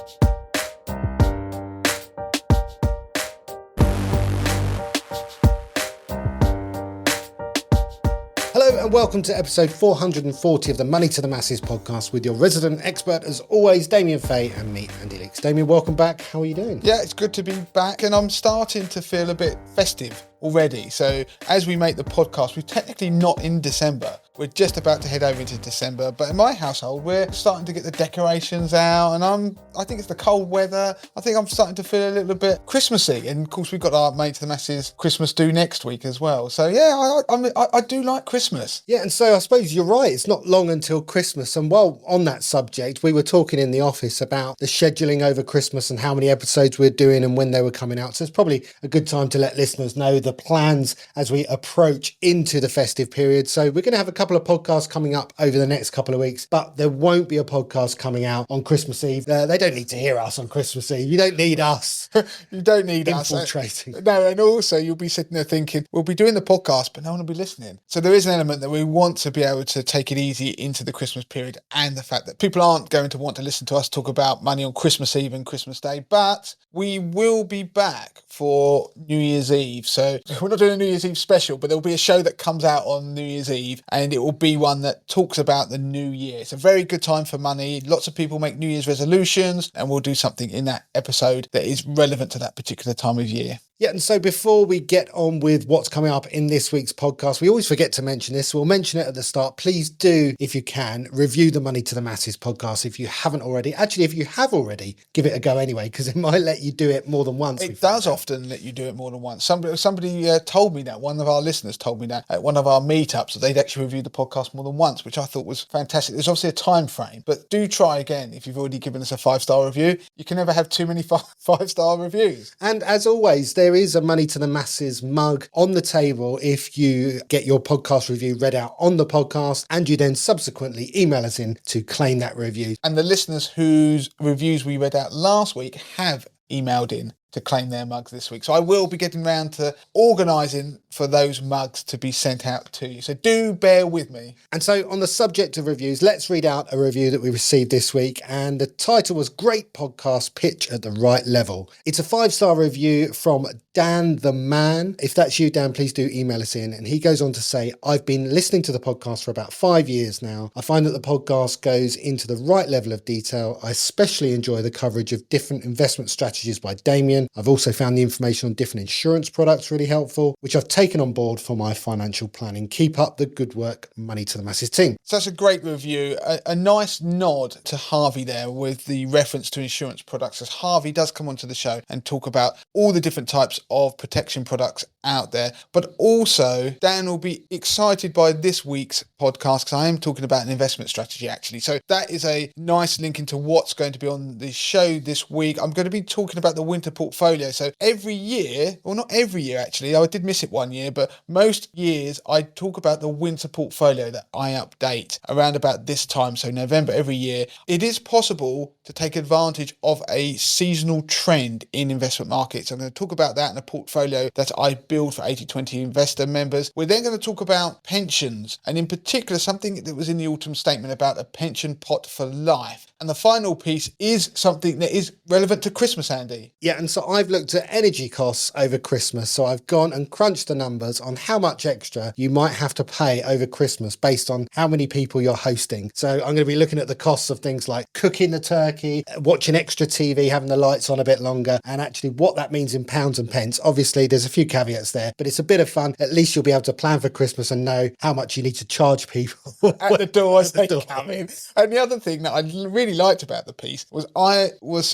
Hello and welcome to episode 440 of the Money to the Masses podcast with your resident expert, as always, Damien Fay, and me, Andy Leaks. Damien, welcome back. How are you doing? Yeah, it's good to be back, and I'm starting to feel a bit festive already. So as we make the podcast, we're technically not in December. We're just about to head over into December, but in my household, we're starting to get the decorations out, and I think it's the cold weather. I think I'm starting to feel a little bit Christmassy, and of course we've got our Mate to the Masses Christmas do next week as well. So yeah, I do like Christmas. Yeah, and so I suppose you're right. It's not long until Christmas, and while on that subject, we were talking in the office about the scheduling over Christmas and how many episodes we're doing and when they were coming out. So it's probably a good time to let listeners know the plans as we approach into the festive period. So we're going to have a couple of podcasts coming up over the next couple of weeks, but there won't be a podcast coming out on Christmas Eve. They don't need to hear us on Christmas Eve. You don't need us. You don't need infiltrating. us. No, and also you'll be sitting there thinking, we'll be doing the podcast, but no one will be listening. So there is an element that we want to be able to take it easy into the Christmas period, and the fact that people aren't going to want to listen to us talk about money on Christmas Eve and Christmas Day, but we will be back for New Year's Eve. So we're not doing a New Year's Eve special, but there'll be a show that comes out on New Year's Eve, and it will be one that talks about the new year. It's a very good time for money. Lots of people make New Year's resolutions, and we'll do something in that episode that is relevant to that particular time of year. Yeah, and so before we get on with what's coming up in this week's podcast, we always forget to mention this. We'll mention it at the start. Please do, if you can, review the Money to the Masses podcast if you haven't already. Actually, if you have already, give it a go anyway, because it might let you do it more than once. It does often let you do it more than once. Somebody told me that, one of our listeners told me that at one of our meetups, that they'd actually reviewed the podcast more than once, which I thought was fantastic. There's obviously a time frame, but do try again if you've already given us a 5-star review. You can never have too many 5-star reviews. And as always, there is a Money to the Masses mug on the table if you get your podcast review read out on the podcast, and you then subsequently email us in to claim that review. And the listeners whose reviews we read out last week have emailed in to claim their mugs this week. So I will be getting round to organising for those mugs to be sent out to you. So do bear with me. And so on the subject of reviews, let's read out a review that we received this week. And the title was Great Podcast Pitch at the Right Level. It's a 5-star review from Dan the Man. If that's you, Dan, please do email us in. And he goes on to say, I've been listening to the podcast for about 5 years now. I find that the podcast goes into the right level of detail. I especially enjoy the coverage of different investment strategies by Damien. I've also found the information on different insurance products really helpful, which I've taken on board for my financial planning. Keep up the good work, Money to the Masses team. So that's a great review. A nice nod to Harvey there with the reference to insurance products, as Harvey does come onto the show and talk about all the different types of protection products out there. But also, Dan will be excited by this week's podcast because I am talking about an investment strategy actually. So that is a nice link into what's going to be on the show this week. I'm going to be talking about the winter portfolio. So every year, well, not every year actually, I did miss it one year, but most years I talk about the winter portfolio that I update around about this time. So November every year. It is possible to take advantage of a seasonal trend in investment markets. I'm going to talk about that in a portfolio that I build for 80/20 investor members. We're then going to talk about pensions, and in particular something that was in the autumn statement about a pension pot for life. And the final piece is something that is relevant to Christmas, Andy. Yeah, and so I've looked at energy costs over Christmas. So I've gone and crunched the numbers on how much extra you might have to pay over Christmas based on how many people you're hosting. So I'm going to be looking at the costs of things like cooking the turkey, watching extra TV, having the lights on a bit longer, and actually what that means in pounds and pence. Obviously, there's a few caveats there, but it's a bit of fun. At least you'll be able to plan for Christmas and know how much you need to charge people at the door as they come in. And the other thing that I really liked about the piece was I was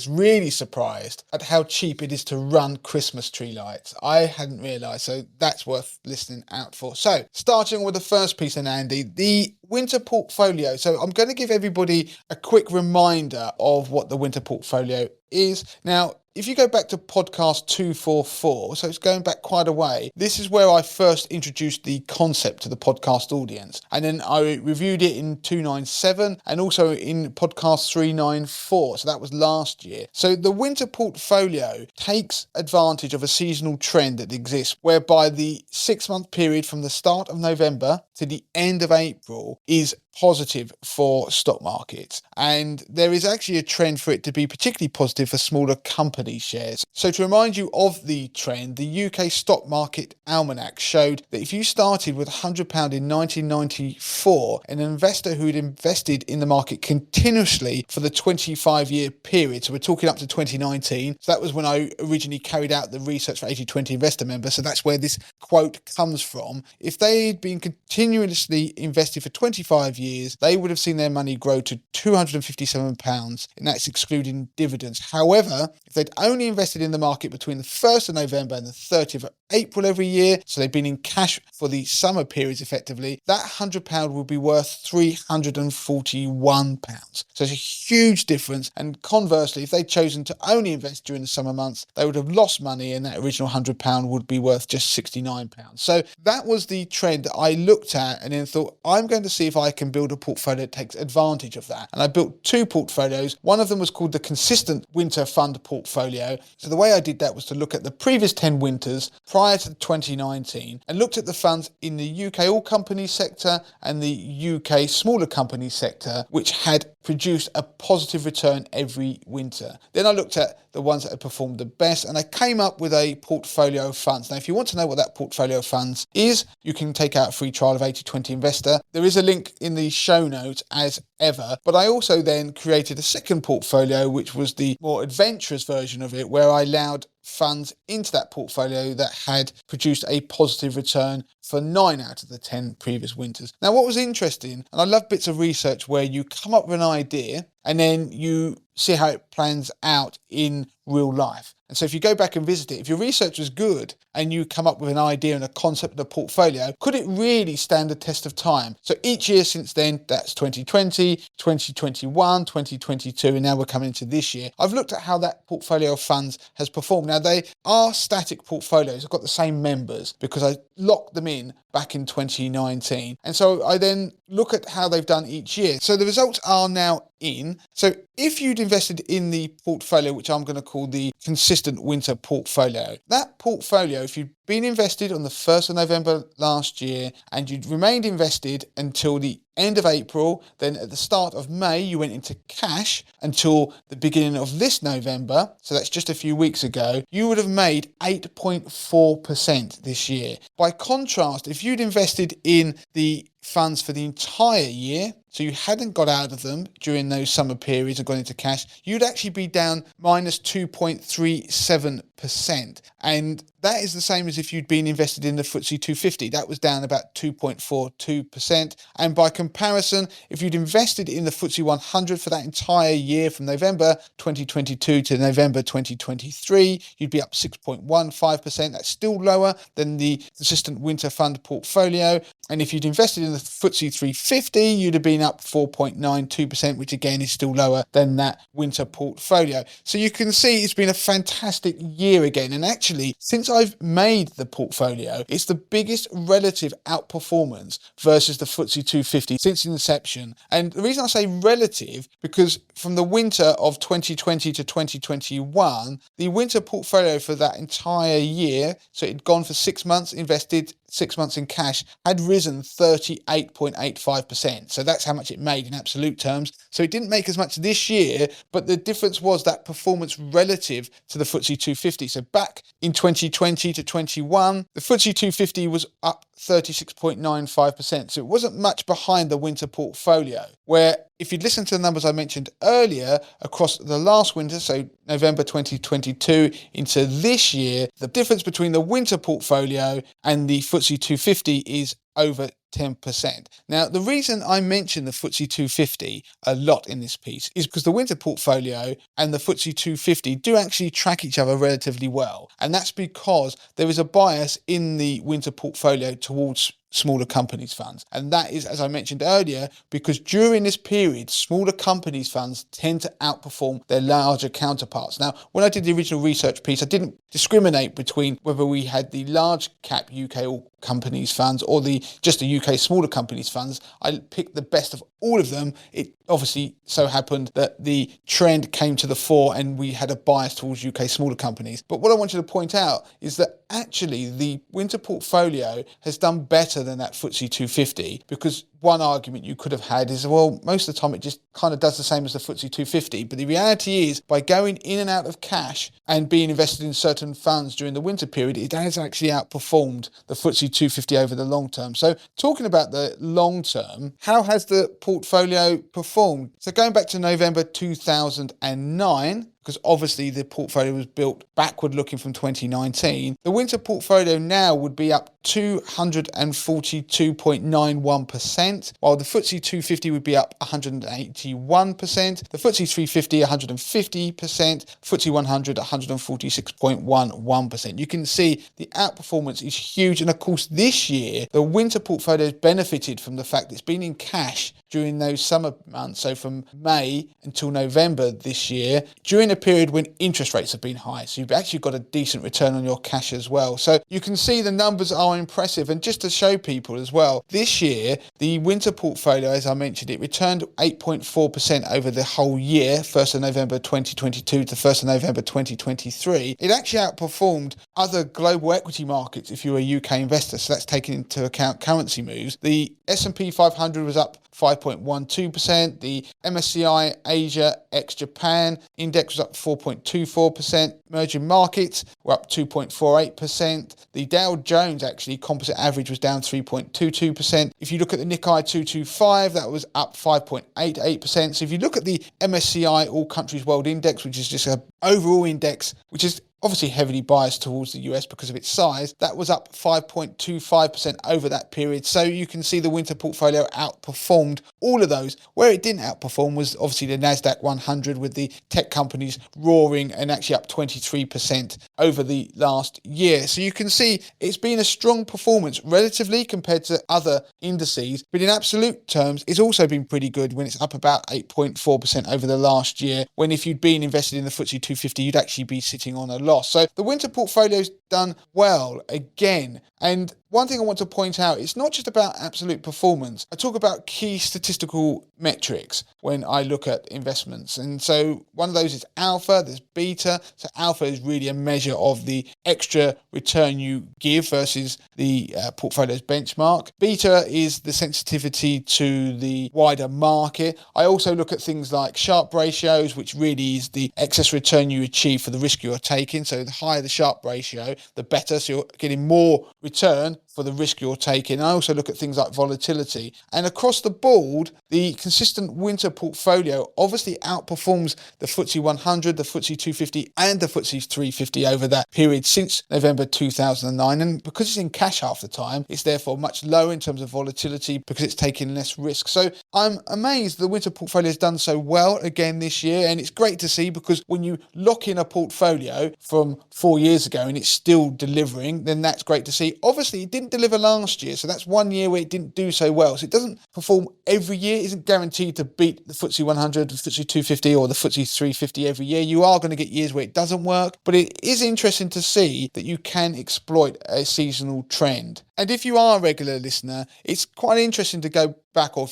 really surprised at how cheap it is to run Christmas tree lights. I hadn't realised, so that's worth listening out for. So starting with the first piece then, Andy, the winter portfolio. So I'm going to give everybody a quick reminder of what the winter portfolio is. Now, if you go back to podcast 244, so it's going back quite a way, this is where I first introduced the concept to the podcast audience. And then I reviewed it in 297 and also in podcast 394. So that was last year. So the winter portfolio takes advantage of a seasonal trend that exists whereby the 6-month period from the start of November to the end of April is positive for stock markets. And there is actually a trend for it to be particularly positive for smaller company shares. So to remind you of the trend, the UK Stock Market Almanac showed that if you started with £100 in 1994, an investor who had invested in the market continuously for the 25-year period, so we're talking up to 2019, so that was when I originally carried out the research for 80/20 Investor Member, so that's where this quote comes from. If they'd been continuously invested for 25 years, they would have seen their money grow to £257, and that's excluding dividends. However, if they'd only invested in the market between the 1st of November and the 30th of April every year, so they've been in cash for the summer periods effectively, that £100 would be worth £341. So it's a huge difference. And conversely, if they'd chosen to only invest during the summer months, they would have lost money, and that original £100 would be worth just £69. So that was the trend that I looked at and then thought, I'm going to see if I can build a portfolio that takes advantage of that. And I built two portfolios. One of them was called the Consistent Winter Fund Portfolio. So the way I did that was to look at the previous 10 winters prior to 2019 and looked at the funds in the UK all companies sector and the UK smaller companies sector, which had produced a positive return every winter. Then I looked at the ones that had performed the best, and I came up with a portfolio of funds. Now, if you want to know what that portfolio of funds is, you can take out a free trial of 80/20 Investor. There is a link in the show notes as ever, but I also then created a second portfolio, which was the more adventurous version of it, where I allowed funds into that portfolio that had produced a positive return for 9 out of the 10 previous winters. Now, what was interesting, and I love bits of research where you come up with an idea and then you see how it plans out in real life. And so if you go back and visit it, if your research was good and you come up with an idea and a concept of a portfolio, could it really stand the test of time? So each year since then, that's 2020, 2021, 2022, and now we're coming into this year. I've looked at how that portfolio of funds has performed. Now, they are static portfolios. I've got the same members because I locked them in back in 2019. And so I then look at how they've done each year. So the results are now in. So if you'd invested in the portfolio, which I'm going to call the Consistent Winter Portfolio, that portfolio, if you'd been invested on the 1st of November last year and you'd remained invested until the end of April, then at the start of May you went into cash until the beginning of this November, so that's just a few weeks ago, you would have made 8.4% this year. By contrast, if you'd invested in the funds for the entire year, so you hadn't got out of them during those summer periods and gone into cash, you'd actually be down minus 2.37%. And that is the same as if you'd been invested in the FTSE 250. That was down about 2.42%. And by comparison, if you'd invested in the FTSE 100 for that entire year from November 2022 to November 2023, you'd be up 6.15%. That's still lower than the Consistent Winter Fund Portfolio. And if you'd invested in the FTSE 350, you'd have been up 4.92%, which again is still lower than that winter portfolio. So you can see it's been a fantastic year again. And actually, since I've made the portfolio, it's the biggest relative outperformance versus the FTSE 250 since inception. And the reason I say relative, because from the winter of 2020 to 2021, the winter portfolio for that entire year, so it'd gone for 6 months, invested 6 months in cash, had risen 38.85%. So that's how much it made in absolute terms. So it didn't make as much this year, but the difference was that performance relative to the FTSE 250. So back in 2020 to 21, the FTSE 250 was up 36.95%. So it wasn't much behind the winter portfolio, where if you'd listened to the numbers I mentioned earlier across the last winter, so November 2022 into this year, the difference between the winter portfolio and the FTSE 250 is over 10%. Now, the reason I mention the FTSE 250 a lot in this piece is because the winter portfolio and the FTSE 250 do actually track each other relatively well. And that's because there is a bias in the winter portfolio towards smaller companies funds. And that is, as I mentioned earlier, because during this period, smaller companies funds tend to outperform their larger counterparts. Now, when I did the original research piece, I didn't discriminate between whether we had the large cap UK all companies funds or just the UK smaller companies funds. I picked the best of all of them. It obviously so happened that the trend came to the fore and we had a bias towards UK smaller companies. But what I wanted to point out is that actually the winter portfolio has done better than that FTSE 250 because one argument you could have had is, well, most of the time it just kind of does the same as the FTSE 250. But the reality is, by going in and out of cash and being invested in certain funds during the winter period, it has actually outperformed the FTSE 250 over the long term. So talking about the long term, how has the portfolio performed? So going back to November 2009, because obviously the portfolio was built backward looking from 2019, the winter portfolio now would be up 242.91%, while the FTSE 250 would be up 181%, the FTSE 350 150%, FTSE 100 146.11%. You can see the outperformance is huge, and of course this year the winter portfolio has benefited from the fact that it's been in cash during those summer months, so from May until November this year, during a period when interest rates have been high. So you've actually got a decent return on your cash as well. So you can see the numbers are impressive. And just to show people as well, this year, the winter portfolio, as I mentioned, it returned 8.4% over the whole year, 1st of November 2022 to 1st of November 2023. It actually outperformed other global equity markets if you're a UK investor. So that's taking into account currency moves. The S&P 500 was up 5.12%. The MSCI Asia ex-Japan index was up 4.24%. Emerging markets were up 2.48%. The Dow Jones actually composite average was down 3.22%. If you look at the Nikkei 225, that was up 5.88%. So if you look at the MSCI All Countries World Index, which is just an overall index, which is obviously heavily biased towards the US because of its size, that was up 5.25% over that period. So you can see the winter portfolio outperformed all of those. Where it didn't outperform was obviously the NASDAQ 100, with the tech companies roaring and actually up 23% over the last year. So you can see it's been a strong performance relatively compared to other indices, but in absolute terms, it's also been pretty good when it's up about 8.4% over the last year, when if you'd been invested in the FTSE 250, you'd actually be sitting on a loss. So the winter portfolio's done well again. And one thing I want to point out, it's not just about absolute performance. I talk about key statistical metrics when I look at investments. And so one of those is alpha, there's beta. So alpha is really a measure of the extra return you give versus the portfolio's benchmark. Beta is the sensitivity to the wider market. I also look at things like Sharpe ratios, which really is the excess return you achieve for the risk you're taking. So the higher the Sharpe ratio, the better. So you're getting more return for the risk you're taking. I also look at things like volatility. And across the board, the consistent winter portfolio obviously outperforms the FTSE 100, the FTSE 250 and the FTSE 350 over that period since November 2009. And because it's in cash half the time, it's therefore much lower in terms of volatility because it's taking less risk. So I'm amazed the winter portfolio has done so well again this year. And it's great to see, because when you lock in a portfolio from 4 years ago and it's still delivering, then that's great to see. Obviously, it didn't deliver last year, so that's 1 year where it didn't do so well. So it doesn't perform every year. It isn't guaranteed to beat the FTSE 100, the FTSE 250 or the FTSE 350 every year. You are going to get years where it doesn't work, but it is interesting to see that you can exploit a seasonal trend. And if you are a regular listener, it's quite interesting to go back, or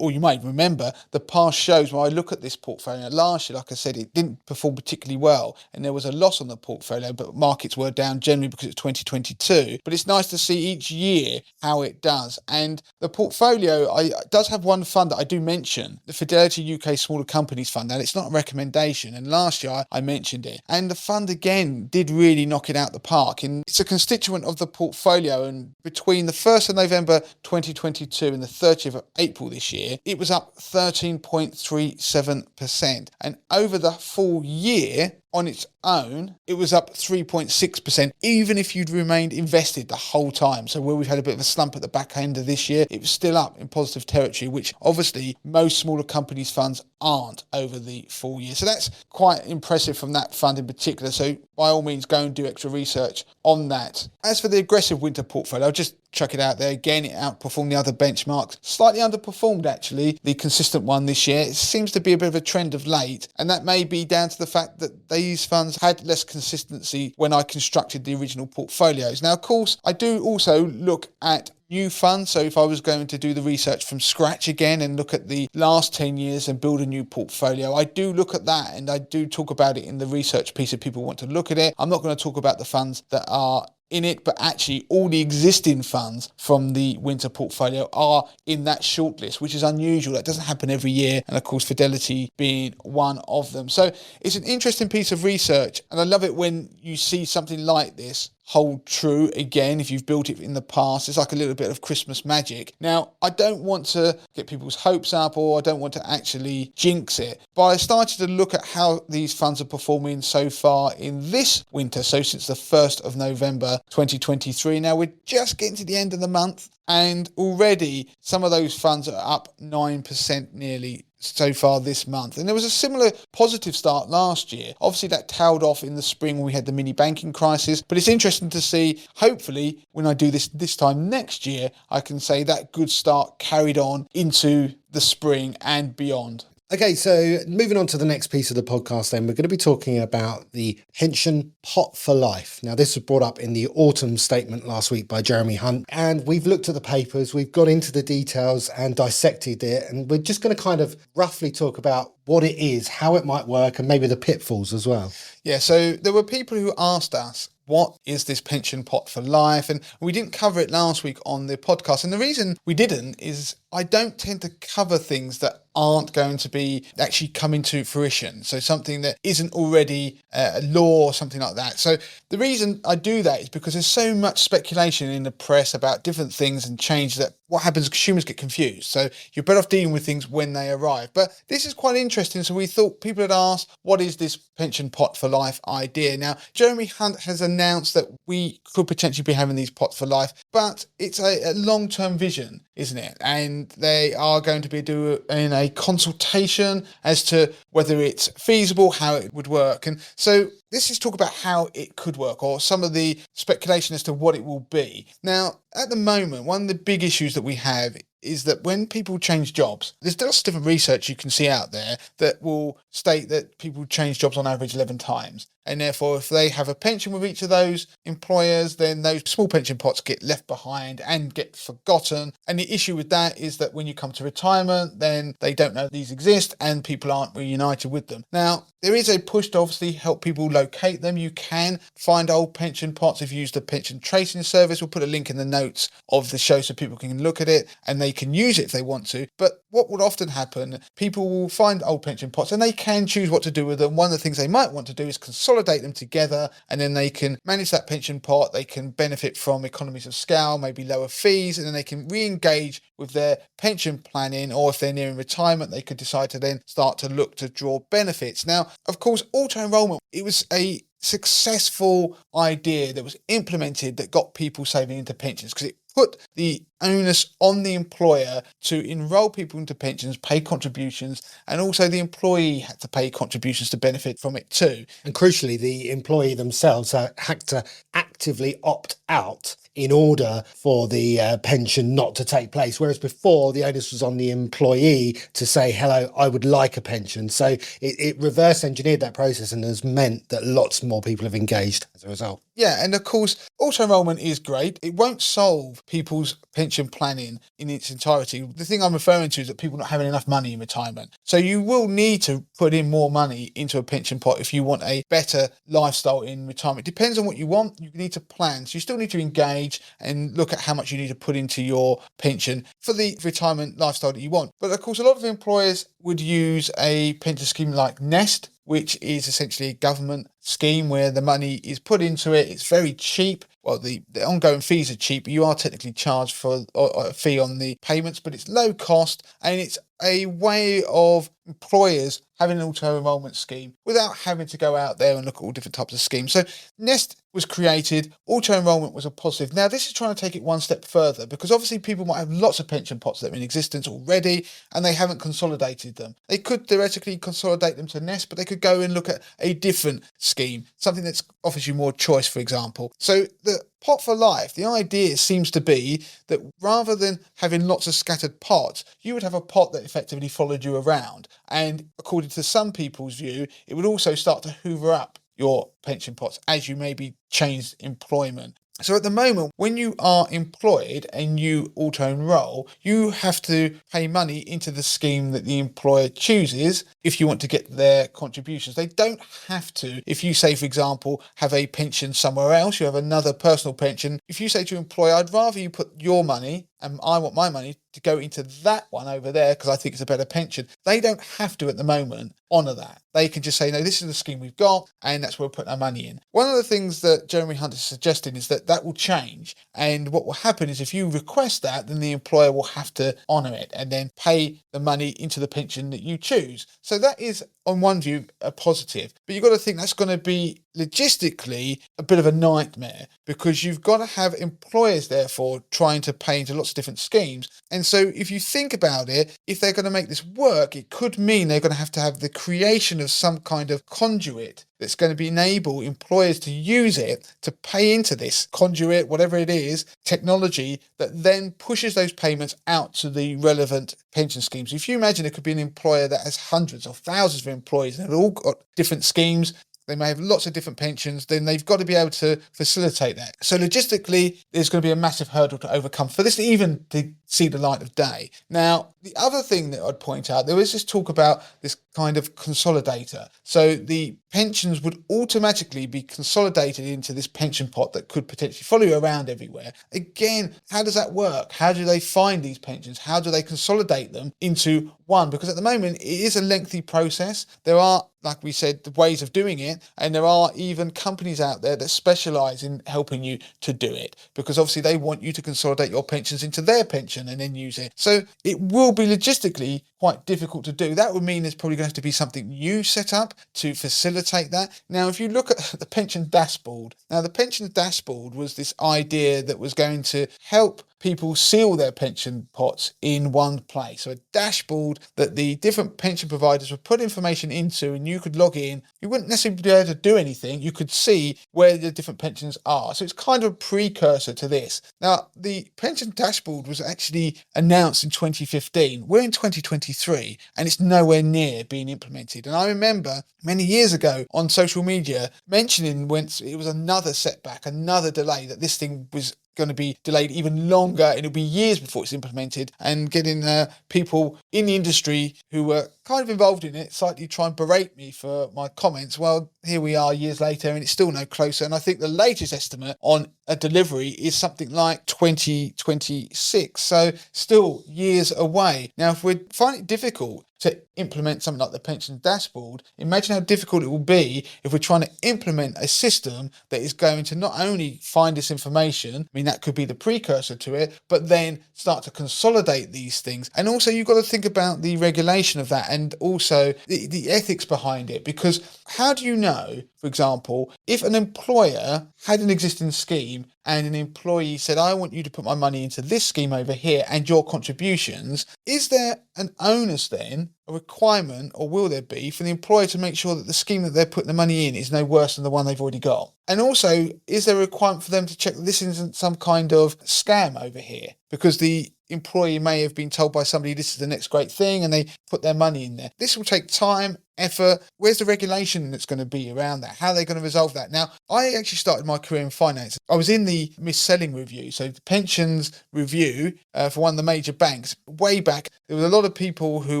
you might remember the past shows where I look at this portfolio. Last year, like I said, it didn't perform particularly well, and there was a loss on the portfolio, but markets were down generally because it's 2022. But it's nice to see each year how it does. And the portfolio does have one fund that I do mention, the Fidelity UK Smaller Companies Fund. Now, it's not a recommendation, and last year I mentioned it. And the fund again did really knock it out the park. And it's a constituent of the portfolio, and between the 1st of November 2022 and the 30th of April this year, it was up 13.37%. And over the full year, on its own, it was up 3.6%, even if you'd remained invested the whole time. So where we've had a bit of a slump at the back end of this year, it was still up in positive territory, which obviously most smaller companies funds aren't over the full year. So that's quite impressive from that fund in particular. So by all means, go and do extra research on that. As for the aggressive winter portfolio, I'll just chuck it out there. Again, it outperformed the other benchmarks. Slightly underperformed, actually, the consistent one this year. It seems to be a bit of a trend of late, and that may be down to the fact that these funds had less consistency when I constructed the original portfolios. Now, of course, I do also look at new funds. So if I was going to do the research from scratch again and look at the last 10 years and build a new portfolio, I do look at that, and I do talk about it in the research piece if people want to look at it. I'm not going to talk about the funds that are in it, but actually all the existing funds from the winter portfolio are in that shortlist, which is unusual. That doesn't happen every year, and of course Fidelity being one of them. So it's an interesting piece of research, and I love it when you see something like this hold true again. If you've built it in the past, it's like a little bit of Christmas magic. Now, I don't want to get people's hopes up, or I don't want to actually jinx it, but I started to look at how these funds are performing so far in this winter, so since the 1st of November 2023. Now, we're just getting to the end of the month, and already some of those funds are up 9% nearly so far this month. And there was a similar positive start last year. Obviously that tailed off in the spring when we had the mini banking crisis, but it's interesting to see, hopefully when I do this time next year, I can say that good start carried on into the spring and beyond. Okay, so moving on to the next piece of the podcast then, we're going to be talking about the pension pot for life. Now, this was brought up in the autumn statement last week by Jeremy Hunt, and we've looked at the papers, we've got into the details and dissected it, and we're just going to kind of roughly talk about what it is, how it might work, and maybe the pitfalls as well. Yeah, so there were people who asked us, what is this pension pot for life? And we didn't cover it last week on the podcast. And the reason we didn't is I don't tend to cover things that aren't going to be actually coming to fruition. So something that isn't already a law or something like that. So the reason I do that is because there's so much speculation in the press about different things and change that what happens is consumers get confused. So you're better off dealing with things when they arrive. But this is quite interesting. So we thought people had asked, what is this pension pot for life idea? Now, Jeremy Hunt has announced that we could potentially be having these pots for life, but it's a long-term vision, isn't it? And they are going to be doing a consultation as to whether it's feasible, how it would work. And so this is talk about how it could work, or some of the speculation as to what it will be. Now, at the moment, one of the big issues that we have is that when people change jobs, there's lots of different research you can see out there that will state that people change jobs on average 11 times. And therefore, if they have a pension with each of those employers, then those small pension pots get left behind and get forgotten. And the issue with that is that when you come to retirement, then they don't know these exist and people aren't reunited with them. Now, there is a push to obviously help people locate them. You can find old pension pots if you use the pension tracing service. We'll put a link in the notes of the show so people can look at it and they can use it if they want to. But what would often happen, people will find old pension pots and they can choose what to do with them. One of the things they might want to do is consolidate them together, and then they can manage that pension pot. They can benefit from economies of scale, maybe lower fees, and then they can re-engage with their pension planning, or if they're nearing retirement, they could decide to then start to look to draw benefits. Now, of course, auto-enrollment, it was a successful idea that was implemented that got people saving into pensions because it put the onus on the employer to enrol people into pensions, pay contributions, and also the employee had to pay contributions to benefit from it too. And crucially, the employee themselves had to actively opt out in order for the pension not to take place. Whereas before, the onus was on the employee to say, hello, I would like a pension. So it reverse engineered that process and has meant that lots more people have engaged as a result. Yeah, and of course, auto-enrollment is great. It won't solve people's pension planning in its entirety. The thing I'm referring to is that people not having enough money in retirement. So you will need to put in more money into a pension pot if you want a better lifestyle in retirement. It depends on what you want. You need to plan. So you still need to engage and look at how much you need to put into your pension for the retirement lifestyle that you want. But of course, a lot of employers would use a pension scheme like Nest, which is essentially a government scheme where the money is put into it. It's very cheap. Well, the ongoing fees are cheap. You are technically charged for a fee on the payments, but it's low cost and it's a way of employers having an auto-enrollment scheme without having to go out there and look at all different types of schemes. So Nest was created, auto-enrollment was a positive. Now this is trying to take it one step further because obviously people might have lots of pension pots that are in existence already and they haven't consolidated them. They could theoretically consolidate them to Nest, but they could go and look at a different scheme, something that offers you more choice, for example. So the pot for life, the idea seems to be that rather than having lots of scattered pots, you would have a pot that effectively followed you around. And according to some people's view, it would also start to hoover up your pension pots as you maybe change employment. So at the moment, when you are employed and you auto-enroll, you have to pay money into the scheme that the employer chooses if you want to get their contributions. They don't have to. If you say, for example, have a pension somewhere else, you have another personal pension. If you say to your employer, I'd rather you put your money and I want my money to go into that one over there because I think it's a better pension. They don't have to at the moment honour that. They can just say, no, this is the scheme we've got and that's where we're putting our money in. One of the things that Jeremy Hunt is suggesting is that will change, and what will happen is if you request that, then the employer will have to honour it and then pay the money into the pension that you choose. So that is, on one view, a positive, but you've got to think that's going to be logistically a bit of a nightmare because you've got to have employers therefore trying to pay into lots of different schemes. And so if you think about it, if they're going to make this work, it could mean they're going to have the creation of some kind of conduit that's going to enable employers to use it to pay into this conduit, whatever it is, technology that then pushes those payments out to the relevant pension schemes. If you imagine it could be an employer that has hundreds or thousands of employees and they've all got different schemes, they may have lots of different pensions, then they've got to be able to facilitate that. So logistically, there's going to be a massive hurdle to overcome for this even to see the light of day. Now, the other thing that I'd point out, there was this talk about this kind of consolidator. So the pensions would automatically be consolidated into this pension pot that could potentially follow you around everywhere. Again, how does that work? How do they find these pensions? How do they consolidate them into one? Because at the moment, it is a lengthy process. There are, like we said, the ways of doing it, and there are even companies out there that specialise in helping you to do it, because obviously they want you to consolidate your pensions into their pension and then use it. So it will be logistically quite difficult to do. That would mean there's probably going to have to be something you set up to facilitate that. Now, if you look at the pension dashboard, now the pension dashboard was this idea that was going to help people seal their pension pots in one place. So a dashboard that the different pension providers would put information into and you could log in. You wouldn't necessarily be able to do anything. You could see where the different pensions are. So it's kind of a precursor to this. Now, the pension dashboard was actually announced in 2015. We're in 2023 and it's nowhere near being implemented. And I remember many years ago on social media mentioning when it was another setback, another delay, that this thing was going to be delayed even longer and it'll be years before it's implemented, and getting people in the industry who were kind of involved in it slightly try and berate me for my comments. Well, here we are years later and it's still no closer, and I think the latest estimate on a delivery is something like 2026, so still years away. Now, if we find it difficult to implement something like the pension dashboard, imagine how difficult it will be if we're trying to implement a system that is going to not only find this information, I mean that could be the precursor to it, but then start to consolidate these things. And also you've got to think about the regulation of that and also the ethics behind it, because how do you know, for example, if an employer had an existing scheme and an employee said, I want you to put my money into this scheme over here and your contributions, is there an onus then, a requirement, or will there be for the employer to make sure that the scheme that they're putting the money in is no worse than the one they've already got? And also, is there a requirement for them to check that this isn't some kind of scam over here? Because the employee may have been told by somebody this is the next great thing and they put their money in there. This will take time, effort. Where's the regulation that's going to be around that? How are they going to resolve that? Now, I actually started my career in finance. I was in the mis-selling review, so the pensions review for one of the major banks. Way back, there was a lot of people who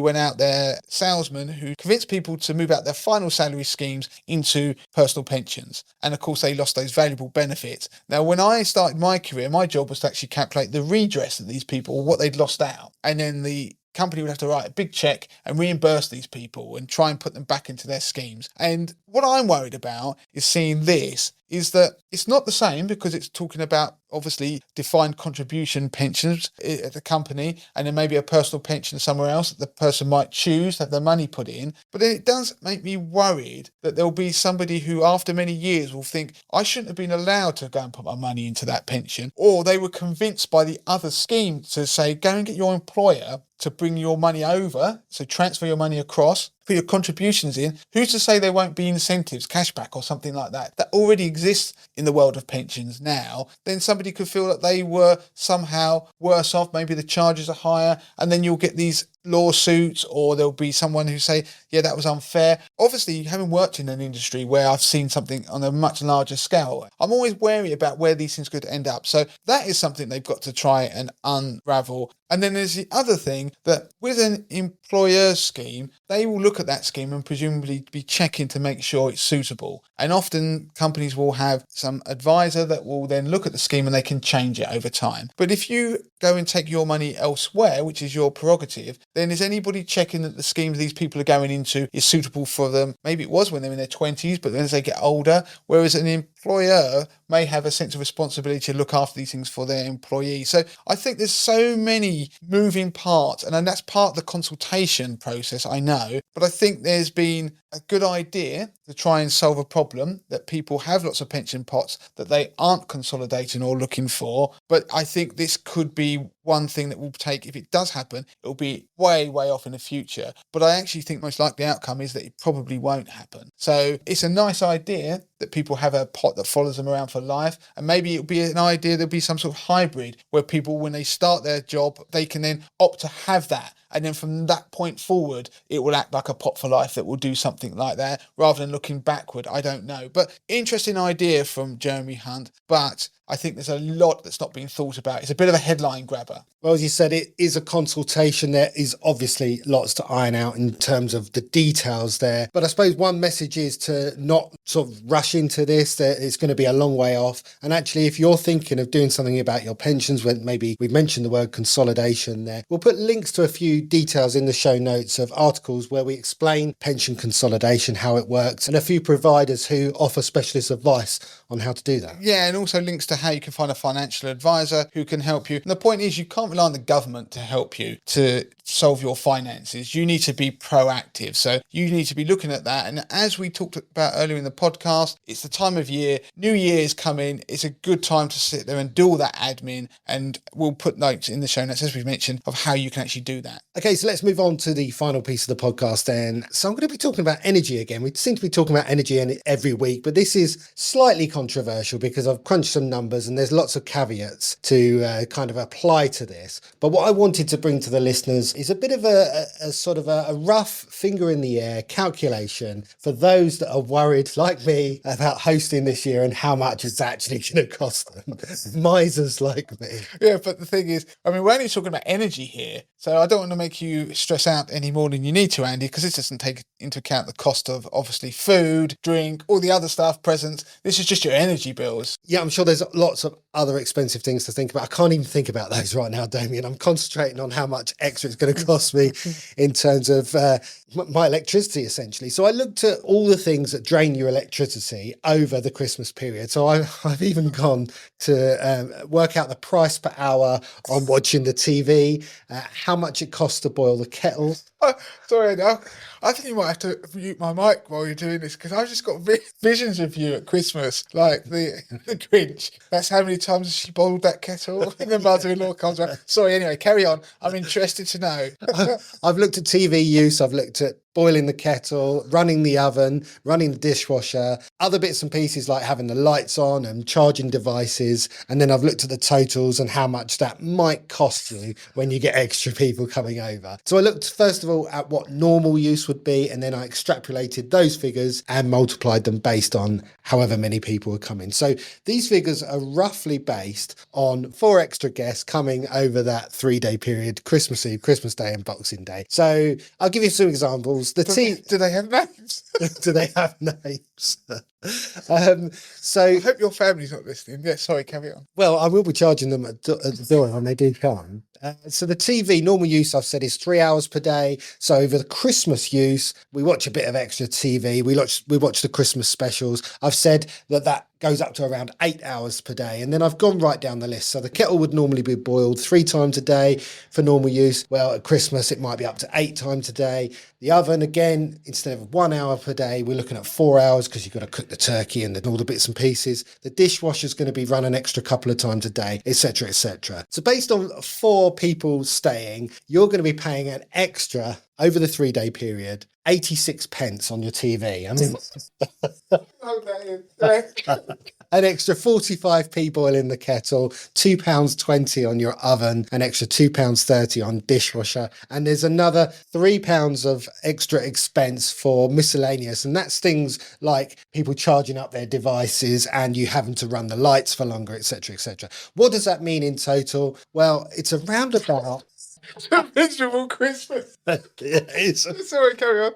went out there, salesmen, who convinced people to move out their final salary schemes into personal pensions. And of course, they lost those valuable benefits. Now, when I started my career, my job was to actually calculate the redress of these people, what they'd lost out. And then the company would have to write a big check and reimburse these people and try and put them back into their schemes. And what I'm worried about is seeing this is that it's not the same, because it's talking about obviously defined contribution pensions at the company and then maybe a personal pension somewhere else that the person might choose to have their money put in. But then it does make me worried that there'll be somebody who after many years will think, I shouldn't have been allowed to go and put my money into that pension, or they were convinced by the other scheme to say, go and get your employer to bring your money over, so transfer your money across, put your contributions in. Who's to say there won't be incentives, cashback or something like that, that already exists in the world of pensions now? Then somebody could feel that they were somehow worse off, maybe the charges are higher, and then you'll get these lawsuits, or there'll be someone who say, yeah, that was unfair. Obviously, having worked in an industry where I've seen something on a much larger scale, I'm always wary about where these things could end up. So that is something they've got to try and unravel. And then there's the other thing, that with an employer scheme, they will look at that scheme and presumably be checking to make sure it's suitable. And often companies will have some advisor that will then look at the scheme and they can change it over time. But if you go and take your money elsewhere, which is your prerogative, then is anybody checking that the schemes these people are going into is suitable for them? Maybe it was when they're in their 20s, but then as they get older, whereas an employer may have a sense of responsibility to look after these things for their employees. So I think there's so many moving parts, and that's part of the consultation process, I know, but I think there's been a good idea to try and solve a problem that people have lots of pension pots that they aren't consolidating or looking for. But I think this could be one thing that will take, if it does happen, it'll be way off in the future. But I actually think most likely outcome is that it probably won't happen. So it's a nice idea that people have a pot that follows them around for life, and maybe it'll be an idea there'll be some sort of hybrid where people, when they start their job, they can then opt to have that, and then from that point forward it will act like a pot for life that will do something like that rather than looking backward. I don't know, but interesting idea from Jeremy Hunt, but I think there's a lot that's not being thought about. It's a bit of a headline grabber. Well, as you said, it is a consultation. There is obviously lots to iron out in terms of the details there. But I suppose one message is to not sort of rush into this, that it's going to be a long way off. And actually, if you're thinking of doing something about your pensions, when maybe we've mentioned the word consolidation there, we'll put links to a few details in the show notes of articles where we explain pension consolidation, how it works, and a few providers who offer specialist advice on how to do that. Yeah, and also links to how you can find a financial advisor who can help you. And the point is, you can't rely on the government to help you to solve your finances. You need to be proactive. So you need to be looking at that. And as we talked about earlier in the podcast, it's the time of year, New Year's coming. It's a good time to sit there and do all that admin. And we'll put notes in the show notes, as we've mentioned, of how you can actually do that. Okay, so let's move on to the final piece of the podcast then. So I'm going to be talking about energy again. We seem to be talking about energy every week, but this is slightly controversial because I've crunched some numbers and there's lots of caveats to kind of apply to this. But what I wanted to bring to the listeners is a bit of a sort of a rough finger in the air calculation for those that are worried, like me, about hosting this year and how much it's actually going to cost them. Misers like me. Yeah, but the thing is, I mean, we're only talking about energy here, so I don't want to make you stress out any more than you need to, Andy, because this doesn't take into account the cost of obviously food, drink, all the other stuff, presents. This is just your energy bills. Yeah, I'm sure there's lots of other expensive things to think about. I can't even think about those right now, Damien. I'm concentrating on how much extra it's going to cost me in terms of my electricity, essentially. So I looked at all the things that drain your electricity over the Christmas period. So I've even gone to work out the price per hour on watching the TV, how much it costs to boil the kettle. Oh, sorry, no. I think you might have to mute my mic while you're doing this, because I've just got visions of you at Christmas, like the Grinch. That's how many times she boiled that kettle, and the mother-in-law comes around. Sorry, anyway, carry on. I'm interested to know. I've looked at TV use, I've looked at boiling the kettle, running the oven, running the dishwasher, other bits and pieces like having the lights on and charging devices. And then I've looked at the totals and how much that might cost you when you get extra people coming over. So I looked first of all at what normal use would be, and then I extrapolated those figures and multiplied them based on however many people were coming. So these figures are roughly based on 4 extra guests coming over that 3-day period, Christmas Eve, Christmas Day and Boxing Day. So I'll give you some examples. Do they have names? Do they have names? So I hope your family's not listening. Yeah, sorry, carry on. Well, I will be charging them at the door when they do come. So the TV normal use, I've said, is 3 hours per day. So over the Christmas use, we watch a bit of extra TV. We watch the Christmas specials. I've said that goes up to around 8 hours per day. And then I've gone right down the list. So the kettle would normally be boiled 3 times a day for normal use. Well, at Christmas, it might be up to 8 times a day. The oven, again, instead of 1 hour per day, we're looking at 4 hours because you've got to cook the turkey and all the bits and pieces. The dishwasher's going to be run an extra couple of times a day, etc., etc. So based on 4 people staying, you're going to be paying an extra over the 3-day period, 86 pence on your TV. I mean, An extra 45p boiling the kettle, £2.20 on your oven, an extra £2.30 on dishwasher, and there's another £3 of extra expense for miscellaneous, and that's things like people charging up their devices and you having to run the lights for longer, etc., etc. What does that mean in total? Well, it's around about A miserable Christmas. Sorry, carry on.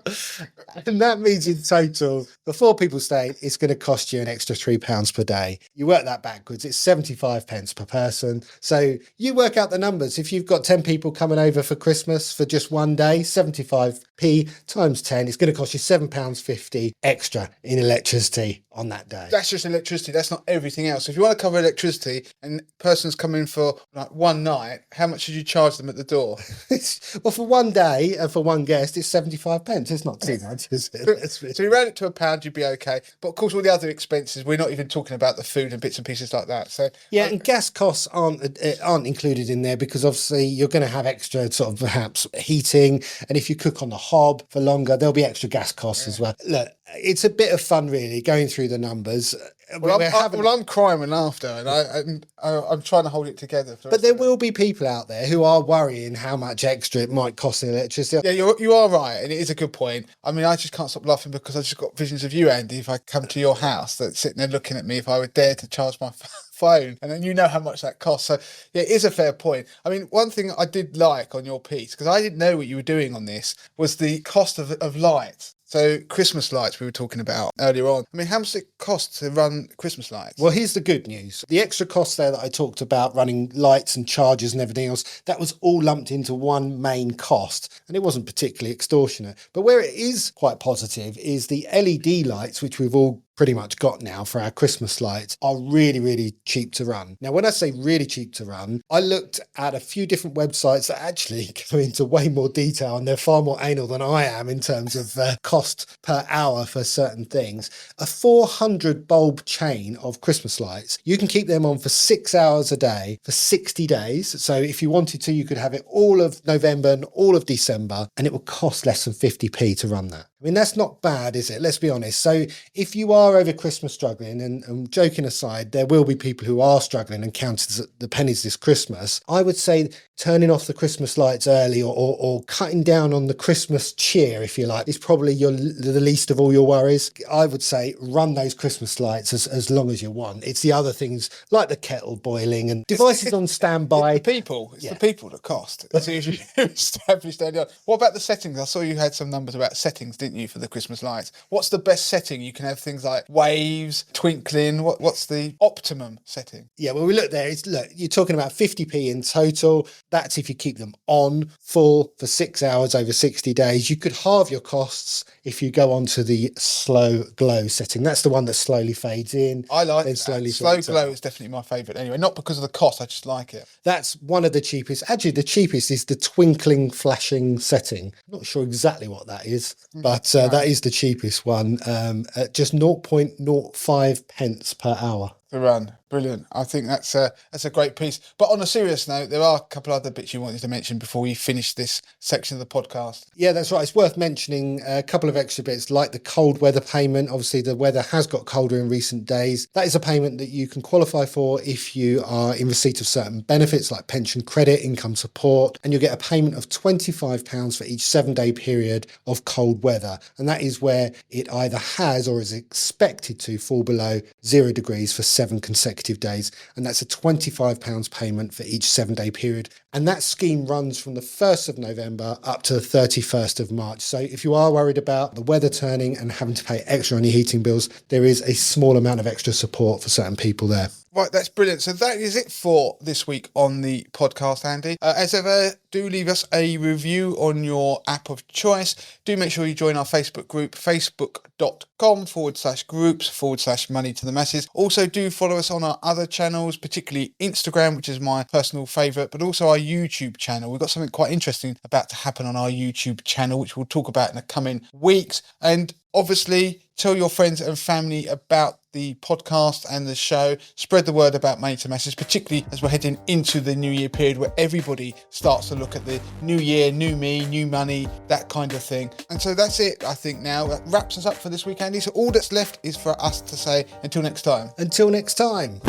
and that means in total, for 4 people staying, it's going to cost you an extra £3 per day. You work that backwards, it's 75 pence per person. So you work out the numbers. If you've got 10 people coming over for Christmas for just one day, 75p times 10, it's going to cost you £7.50 extra in electricity on that day. That's just electricity. That's not everything else. If you want to cover electricity and person's coming for like one night, how much should you charge them at the door? Well, for one day and for one guest, it's 75 pence. It's not too much, is it? So you round it to £1, you'd be okay. But of course, all the other expenses, we're not even talking about the food and bits and pieces like that. So yeah, and gas costs aren't included in there because obviously you're going to have extra sort of perhaps heating, and if you cook on the hob for longer, there'll be extra gas costs as well. Look, it's a bit of fun really going through the numbers. Well, I'm crying with laughter, and I'm trying to hold it together. But there will be people out there who are worrying how much extra it might cost in electricity. Yeah, you are right, and it is a good point. I mean, I just can't stop laughing because I've just got visions of you, Andy, if I come to your house, that's sitting there looking at me, if I would dare to charge my phone, and then you know how much that costs. So yeah, it is a fair point. I mean, one thing I did like on your piece, because I didn't know what you were doing on this, was the cost of lights. So Christmas lights we were talking about earlier on. I mean, how much does it cost to run Christmas lights? Well, here's the good news. The extra cost there that I talked about, running lights and chargers and everything else, that was all lumped into one main cost, and it wasn't particularly extortionate. But where it is quite positive is the LED lights, which we've all pretty much got now for our Christmas lights, are really, really cheap to run. Now, when I say really cheap to run, I looked at a few different websites that actually go into way more detail, and they're far more anal than I am in terms of cost per hour for certain things. A 400 bulb chain of Christmas lights, you can keep them on for 6 hours a day for 60 days. So if you wanted to, you could have it all of November and all of December, and it would cost less than 50p to run that. I mean, that's not bad, is it? Let's be honest. So if you are over Christmas struggling, and joking aside, there will be people who are struggling and counting the pennies this Christmas, I would say turning off the Christmas lights early or cutting down on the Christmas cheer, if you like, is probably the least of all your worries. I would say run those Christmas lights as long as you want. It's the other things like the kettle boiling and devices on standby. It's the people that cost. It's usually established early on. What about the settings? I saw you had some numbers about settings, didn't you, for the Christmas lights? What's the best setting? You can have things like waves, twinkling. What's the optimum setting? Yeah, well, we look there. You're talking about 50p in total. That's if you keep them on full for 6 hours over 60 days. You could halve your costs if you go on to the slow glow setting. That's the one that slowly fades in. I like then that. Slowly Slow glow is definitely my favourite anyway. Not because of the cost, I just like it. That's one of the cheapest. Actually, the cheapest is the twinkling flashing setting. I'm not sure exactly what that is, but that is the cheapest one at just 0.05 pence per hour. To run. Brilliant. I think that's a great piece. But on a serious note, there are a couple other bits you wanted to mention before we finish this section of the podcast. Yeah, that's right. It's worth mentioning a couple of extra bits like the cold weather payment. Obviously, the weather has got colder in recent days. That is a payment that you can qualify for if you are in receipt of certain benefits like pension credit, income support, and you'll get a payment of £25 for each 7-day period of cold weather. And that is where it either has or is expected to fall below 0 degrees for 7 consecutive days, and that's a £25 payment for each 7-day period. And that scheme runs from the 1st of November up to the 31st of March. So if you are worried about the weather turning and having to pay extra on your heating bills, there is a small amount of extra support for certain people there. Right, that's brilliant. So that is it for this week on the podcast, Andy. As ever, do leave us a review on your app of choice. Do make sure you join our Facebook group, facebook.com/groups/money to the masses. Also, do follow us on our other channels, particularly Instagram, which is my personal favourite, but also our YouTube channel. We've got something quite interesting about to happen on our YouTube channel, which we'll talk about in the coming weeks. And obviously, Tell your friends and family about the podcast and the show. Spread the word about Money to Masses, particularly as we're heading into the new year period where everybody starts to look at the new year, new me, new money, that kind of thing. And so that's it, I think now. That wraps us up for this week, Andy. So all that's left is for us to say until next time. Until next time.